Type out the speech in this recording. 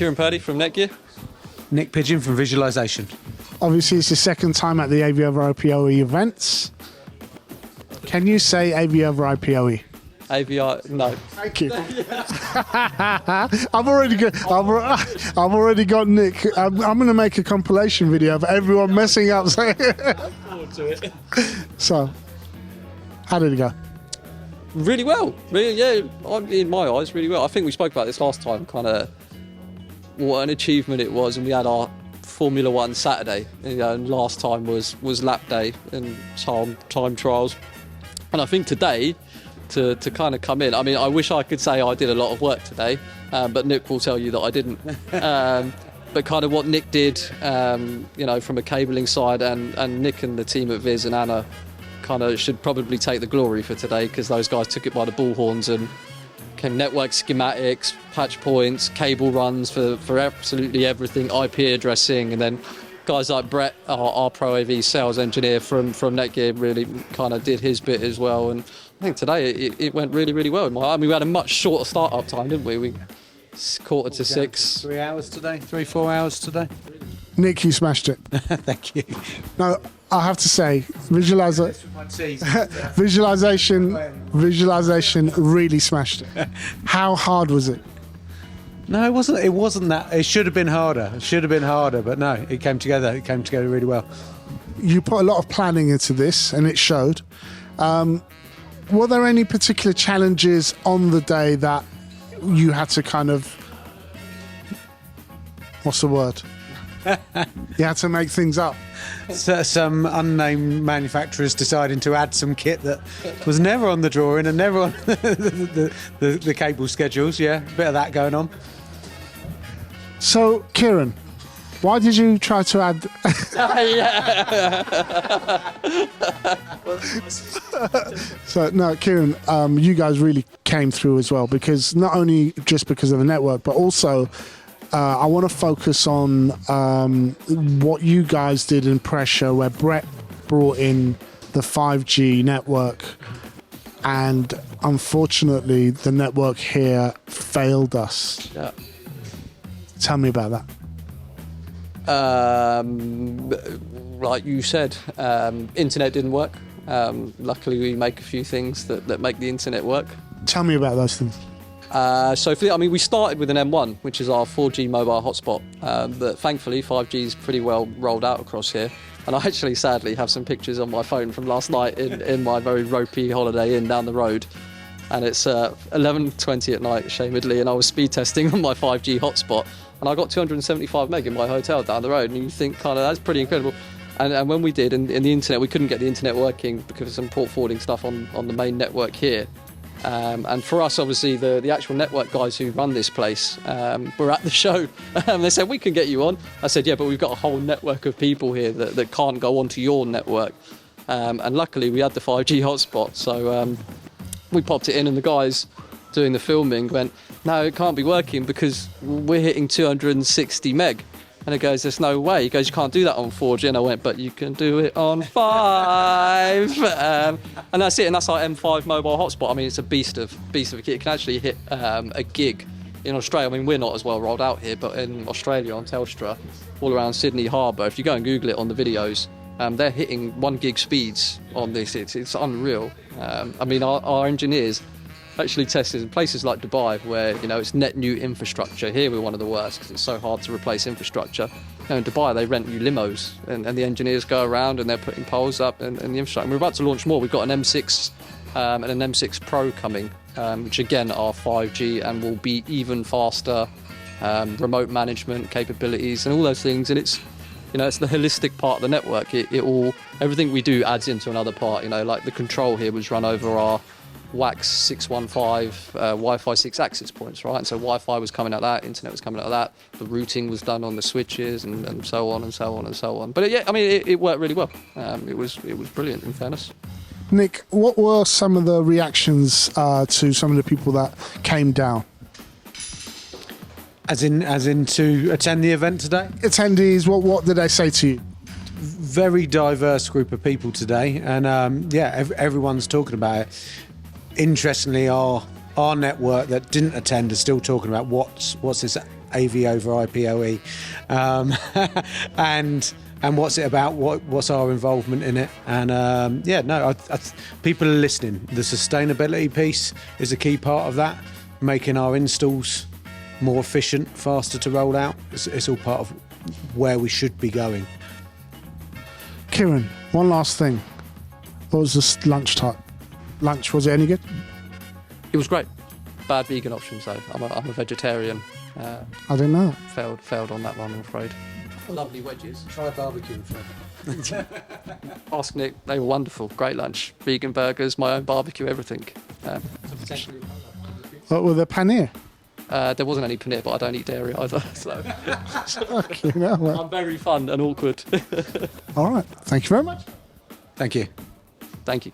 Kieran Purdie from NETGEAR. Nick Pigeon from Visualization. Obviously, it's the second time at the AVoIPoE events. Can you say AVoIPoE? No. Thank you. I've already got Nick. I'm going to make a compilation video of everyone messing up. So, how did it go? Really well. Really, yeah, in my eyes, really well. I think we spoke about this last time, kind of what an achievement it was, and we had our Formula One Saturday. And last time was lap day and time trials, and I think today to kind of come in. I mean, I wish I could say I did a lot of work today, but Nick will tell you that I didn't. But kind of what Nick did, from a cabling side, and Nick and the team at Viz and Anna kind of should probably take the glory for today, because those guys took it by the bullhorns and came network schematics, patch points, cable runs for absolutely everything, IP addressing, and then guys like Brett, our Pro AV sales engineer from NETGEAR, really kind of did his bit as well. And I think today it went really, really well. I mean, we had a much shorter start-up time, didn't we? We 5:45. 3 hours today, 4 hours today. Nick, you smashed it. Thank you. No, I have to say, visualization really smashed it. How hard was it? No, it wasn't. It wasn't that. It should have been harder. But no, it came together. It came together really well. You put a lot of planning into this, and it showed. Were there any particular challenges on the day that you had to kind of, what's the word? You had to make things up. So some unnamed manufacturers deciding to add some kit that was never on the drawing and never on the cable schedules. Yeah, a bit of that going on. So, Kieran, why did you try to add... So, no, Kieran, you guys really came through as well, because not only just because of the network, but also I want to focus on what you guys did in pressure, where Brett brought in the 5G network, and unfortunately the network here failed us. Yeah. Tell me about that. Like you said, internet didn't work. Luckily, we make a few things that make the internet work. Tell me about those things. We started with an M1, which is our 4G mobile hotspot, but thankfully 5G is pretty well rolled out across here. And I actually, sadly, have some pictures on my phone from last night in my very ropey Holiday Inn down the road. And it's 11:20 at night, shamedly, and I was speed testing on my 5G hotspot, and I got 275 meg in my hotel down the road, and you think kind of that's pretty incredible. And when we did, in the internet, we couldn't get the internet working because of some port forwarding stuff on the main network here. And for us, obviously, the actual network guys who run this place were at the show. They said, we can get you on. I said, yeah, but we've got a whole network of people here that can't go onto your network. And luckily, we had the 5G hotspot. So we popped it in, and the guys doing the filming went, no, it can't be working because we're hitting 260 meg. And it goes, there's no way. He goes, you can't do that on 4G. And I went, but you can do it on 5. And that's it. And that's our M5 mobile hotspot. I mean, it's a beast of a kit. It can actually hit a gig in Australia. I mean, we're not as well rolled out here, but in Australia on Telstra, all around Sydney Harbour, if you go and Google it on the videos, they're hitting 1 gig speeds on this. It's unreal. Our engineers actually tested in places like Dubai, where it's net new infrastructure. Here we're one of the worst because it's so hard to replace infrastructure. In Dubai they rent new limos, and the engineers go around and they're putting poles up and the infrastructure. And we're about to launch more. We've got an M6 and an M6 Pro coming, which again are 5G and will be even faster, remote management capabilities and all those things. And it's it's the holistic part of the network. Everything we do adds into another part. Like the control here was run over our WAX 615 Wi-Fi 6 access points, right? And so Wi-Fi was coming out of that, internet was coming out of that, the routing was done on the switches and so on and so on and so on. But it worked really well. It was brilliant, in fairness. Nick, what were some of the reactions to some of the people that came down? As in to attend the event today? Attendees, what did they say to you? Very diverse group of people today, and everyone's talking about it. Interestingly, our network that didn't attend is still talking about what's this AV over IPOE, and what's it about? What's our involvement in it? And people are listening. The sustainability piece is a key part of that, making our installs more efficient, faster to roll out. It's all part of where we should be going. Kieran, one last thing. What was this lunch type? Lunch, was it any good? It was great. Bad vegan options though. I'm a vegetarian. I didn't know. Failed on that one, I'm afraid. Lovely wedges. Try barbecue instead. Ask Nick. They were wonderful. Great lunch. Vegan burgers, my own barbecue, everything. What were the paneer? There wasn't any paneer, but I don't eat dairy either. So Okay, no, well, I'm very fun and awkward. all right. Thank you very much. Thank you. Thank you.